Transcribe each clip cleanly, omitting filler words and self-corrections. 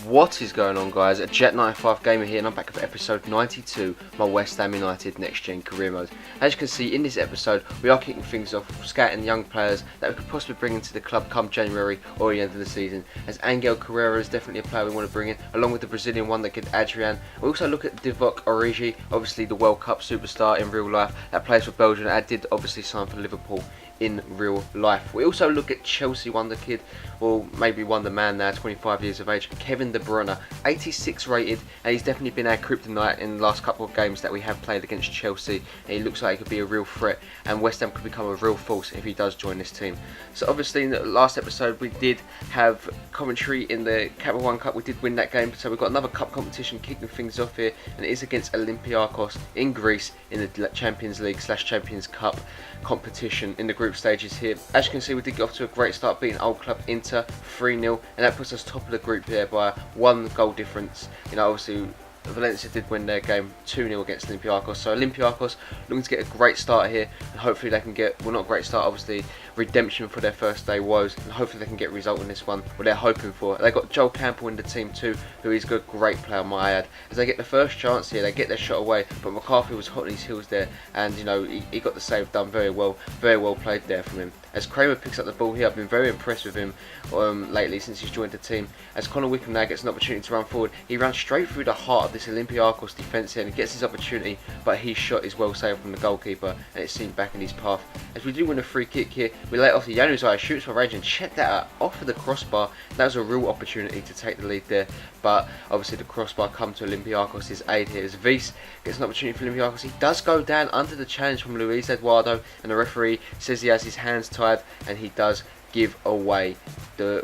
What is going on, guys? A Jet95 Gamer here, and I'm back with episode 92, my West Ham United Next Gen Career Mode. As you can see in this episode, we are kicking things off, scouting young players that we could possibly bring into the club come January or the end of the season. As Angel Carrera is definitely a player we want to bring in, along with the Brazilian one that kid Adrian. We also look at Divock Origi, obviously the World Cup superstar in real life that plays for Belgium and did obviously sign for Liverpool in real life. We also look at Chelsea wonder kid, or maybe wonder man now, 25 years of age, Kevin De Bruyne, 86 rated, and he's definitely been our kryptonite in the last couple of games that we have played against Chelsea, and he looks like he could be a real threat, and West Ham could become a real force if he does join this team. So obviously in the last episode we did have commentary in the Capital One Cup. We did win that game, so we've got another cup competition kicking things off here, and it is against Olympiakos in Greece in the Champions League / Champions Cup competition in the group stages here. As you can see, we did get off to a great start, beating old club Inter 3-0, and that puts us top of the group here by 1 goal difference. You know, obviously Valencia did win their game 2-0 against Olympiakos, so Olympiakos looking to get a great start here, and hopefully they can get, well, not a great start, obviously redemption for their first day woes, and hopefully they can get a result in this one, what they're hoping for. They got Joel Campbell in the team too, who is a great player, might I add. As they get the first chance here, they get their shot away, but McCarthy was hot on his heels there, and you know, he got the save done very well played there from him. As Kramer picks up the ball here, I've been very impressed with him lately since he's joined the team. As Connor Wickham now gets an opportunity to run forward, he runs straight through the heart of this Olympiakos defence here and gets his opportunity, but his shot is well saved from the goalkeeper and it's seen back in his path. As we do win a free kick here, we lay it off to Januzaj, shoots for range and check that out off of the crossbar. That was a real opportunity to take the lead there, but obviously the crossbar come to Olympiakos' aid here as Vise gets an opportunity for Olympiakos. He does go down under the challenge from Luis Eduardo, and the referee says he has his hands tied, and he does give away the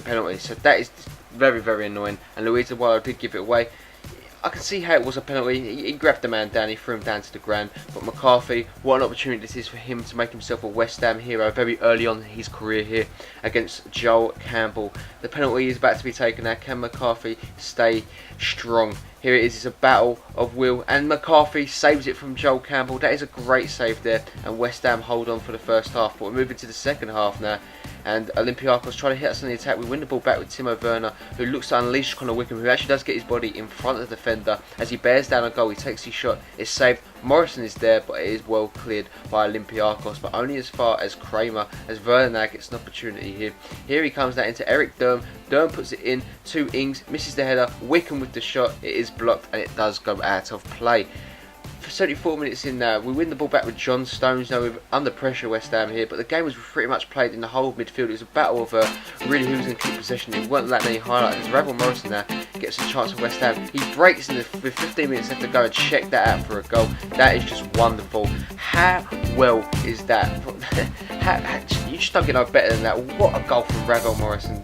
penalty. So that is very, very annoying, and Luis Eduardo did give it away. I can see how it was a penalty. He grabbed the man down, he threw him down to the ground, but McCarthy, what an opportunity this is for him to make himself a West Ham hero very early on in his career here against Joel Campbell. The penalty is about to be taken now. Can McCarthy stay strong? Here it is, it's a battle of will, and McCarthy saves it from Joel Campbell. That is a great save there, and West Ham hold on for the first half, but we're moving to the second half now, and Olympiakos try to hit us on the attack. We win the ball back with Timo Werner, who looks to unleash Connor Wickham, who actually does get his body in front of the defender. As he bears down a goal, he takes his shot, it's saved. Morrison is there, but it is well cleared by Olympiakos, but only as far as Kramer, as Werner now gets an opportunity here. Here he comes now into Eric Durm. Durm puts it in to Ings, misses the header. Wickham with the shot, it is blocked and it does go out of play. For 74 minutes in now, we win the ball back with John Stones. Now we're under pressure, West Ham here, but the game was pretty much played in the whole midfield. It was a battle of really who was going to keep possession. It weren't that many highlights. As Ravel Morrison now gets a chance for West Ham, he breaks with 15 minutes left to go and check that out for a goal. That is just wonderful. How well is that? You just don't get no better than that. What a goal from Ravel Morrison.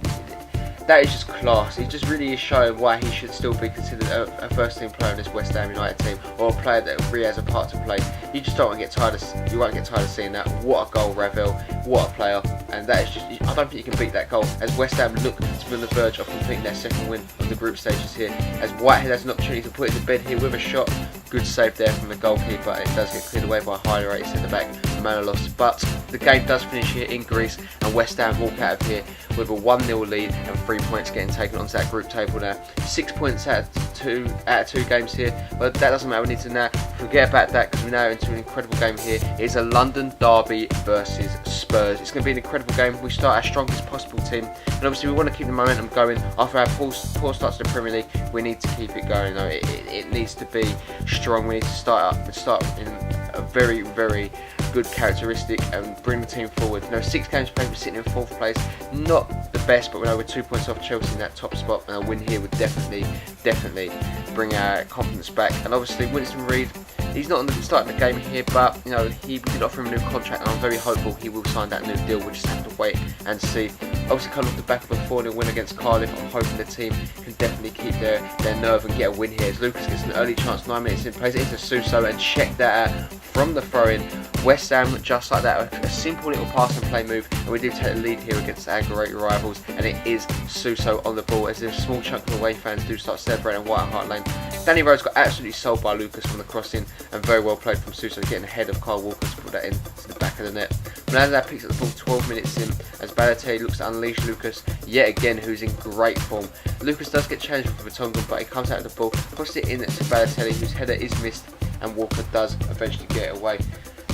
That is just class. He just really is showing why he should still be considered a first team player in this West Ham United team, or a player that really has a part to play. You just don't want to get tired of, you won't get tired of seeing that. What a goal, Ravel, what a player, and that is just, I don't think you can beat that goal, as West Ham look to be on the verge of completing their second win of the group stages here, as Whitehead has an opportunity to put it to bed here with a shot. Good save there from the goalkeeper. It does get cleared away by a highly rated centre back, Manolos, but the game does finish here in Greece, and West Ham walk out of here with a 1-0 lead and 3 points getting taken onto that group table now. 6 points out of two games here, but that doesn't matter. We need to now forget about that, because we're now into an incredible game here. It's a London derby versus Spurs. It's going to be an incredible game. We start our strongest possible team, and obviously we want to keep the momentum going. After our poor start to the Premier League, we need to keep it going. It needs to be strong. We need to start in a very, very good characteristic and bring the team forward. 6 games played, we're sitting in 4th place. Not the best, but we're 2 points off Chelsea in that top spot, and a win here would definitely bring our confidence back. And obviously Winston Reid, he's not on the start of the game here, but he did offer him a new contract, and I'm very hopeful he will sign that new deal. We'll just have to wait and see. Obviously coming off the back of a 4-0 win against Cardiff, I'm hoping the team can definitely keep their nerve and get a win here. As Lucas gets an early chance, 9 minutes in, plays it into Suso and check that out from the throw-in. West Ham, just like that, a simple little pass and play move, and we do take the lead here against our great rivals, and it is Suso on the ball, as a small chunk of away fans do start celebrating White Hart Lane. Danny Rose got absolutely sold by Lucas from the crossing, and very well played from Suso, getting ahead of Kyle Walker to put that into the back of the net. Melanda picks up the ball 12 minutes in as Balotelli looks to unleash Lucas yet again, who's in great form. Lucas does get challenged for Vertonghen, but he comes out of the ball, crosses it in to Balotelli, whose header is missed, and Walker does eventually get it away.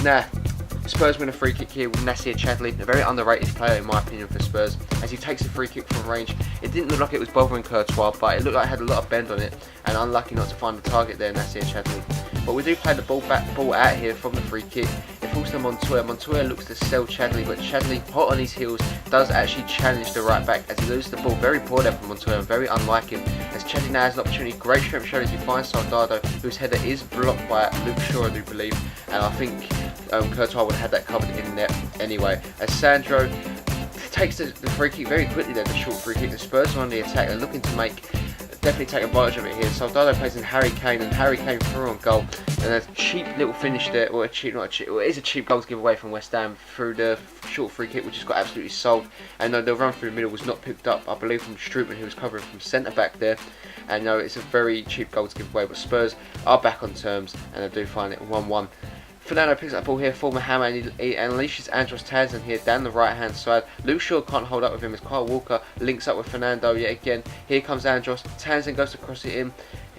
Now, Spurs win a free kick here with Nassir Chadli, a very underrated player in my opinion for Spurs, as he takes a free kick from range. It didn't look like it was bothering Courtois, but it looked like it had a lot of bend on it, and unlucky not to find the target there, Nassir Chadli. But we do play the ball out here from the free kick. It falls to Montoya. Montoya looks to sell Chadli, but Chadli, hot on his heels, does actually challenge the right back as he loses the ball. Very poor there from Montoya, and very unlike him, as Chadli now has an opportunity. Great strength shown as he finds Soldado, whose header is blocked by Luke Shaw, I do believe, and I think Courtois would have had that covered in net anyway. As Sandro takes the free kick very quickly there, the short free kick. The Spurs are on the attack. They're looking to definitely take advantage of it here. Soldado plays in Harry Kane, and Harry Kane through on goal. And a cheap little finish there, or it is a cheap goal to give away from West Ham through the short free kick, which has got absolutely sold. And the run through the middle was not picked up, I believe, from Strootman, who was covering from centre back there. And it's a very cheap goal to give away, but Spurs are back on terms, and they do find it 1-1. Fernando picks up the ball here for Mohamed, and he unleashes Andros Townsend here down the right hand side. Luke Shaw can't hold up with him as Kyle Walker links up with Fernando yet again. Here comes Andros. Townsend goes to cross it in.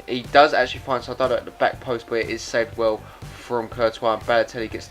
He does actually find Soldado at the back post, but it is saved well from Courtois, and Balotelli gets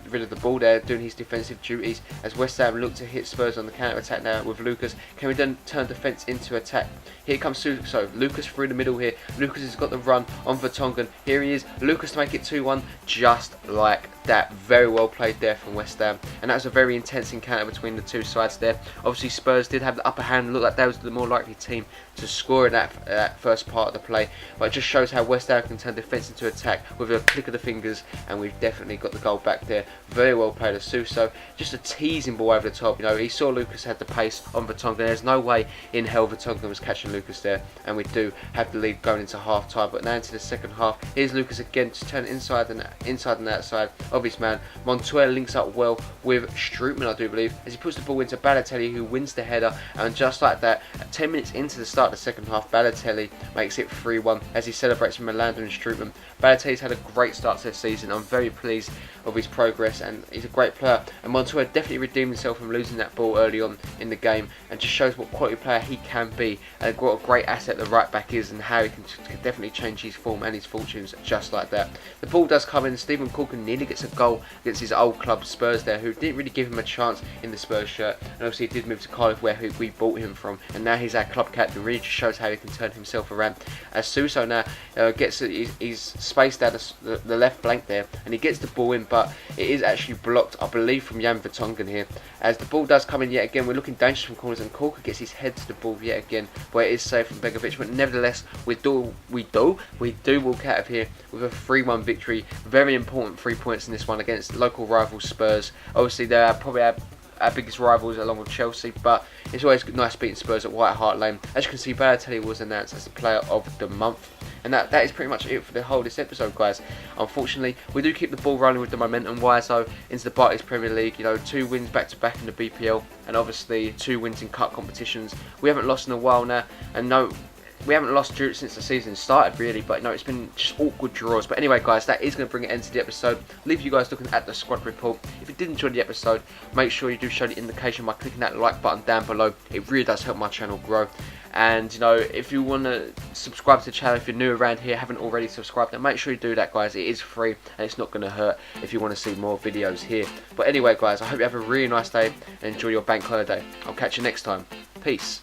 rid of the ball there, doing his defensive duties as West Ham look to hit Spurs on the counter attack now with Lucas. Can we then turn defence into attack? Here comes Suso. Lucas through the middle here. Lucas has got the run on Vertonghen. Here he is. Lucas to make it 2-1, just like that. Very well played there from West Ham, and that was a very intense encounter between the two sides there. Obviously Spurs did have the upper hand, looked like they was the more likely team to score in that first part of the play, but it just shows how West Ham can turn defence into attack with a click of the fingers, and we've definitely got the goal back there. Very well played as Suso, just a teasing ball over the top. He saw Lucas had the pace on Vertonghen. There's no way in hell Vertonghen was catching Lucas there, and we do have the lead going into half time. But now into the second half, here's Lucas again to turn inside and outside of his man. Montoya links up well with Strootman, I do believe, as he puts the ball into Balotelli, who wins the header, and just like that, 10 minutes into the start of the second half, Balotelli makes it 3-1 as he celebrates with Melanda and Strootman. Balotelli's had a great start to the season. I'm very pleased of his progress, and he's a great player, and Montoya definitely redeemed himself from losing that ball early on in the game, and just shows what quality player he can be, and what a great asset the right back is, and how he can definitely change his form and his fortunes just like that. The ball does come in. Stephen Corkin nearly gets a goal against his old club Spurs there, who didn't really give him a chance in the Spurs shirt, and obviously he did move to Cardiff where we bought him from, and now he's our club captain. Really just shows how he can turn himself around. As Suso now gets he's spaced down the left flank there, and he gets the ball in, but it is actually blocked, I believe, from Jan Vertonghen here. As the ball does come in yet again, we're looking dangerous from corners, and Corker gets his head to the ball yet again, where it is saved from Begovic. But nevertheless, we do walk out of here with a 3-1 victory. Very important 3 points in this one against local rivals Spurs. Obviously, they are probably our biggest rivals along with Chelsea, but it's always nice beating Spurs at White Hart Lane. As you can see, Balotelli was announced as the player of the month. And that is pretty much it for the whole of this episode, guys. Unfortunately, we do keep the ball rolling with the momentum wise though into the Barclays Premier League. 2 wins back to back in the BPL, and obviously 2 wins in cup competitions. We haven't lost in a while now, and no, we haven't lost since the season started really, but it's been just awkward draws. But anyway, guys, that is going to bring an end to the episode. Leave you guys looking at the squad report. If you did enjoy the episode, make sure you do show the indication by clicking that like button down below. It really does help my channel grow. And if you want to subscribe to the channel, if you're new around here, haven't already subscribed, then make sure you do that, guys. It is free, and it's not going to hurt if you want to see more videos here. But anyway, guys, I hope you have a really nice day and enjoy your bank holiday. I'll catch you next time. Peace.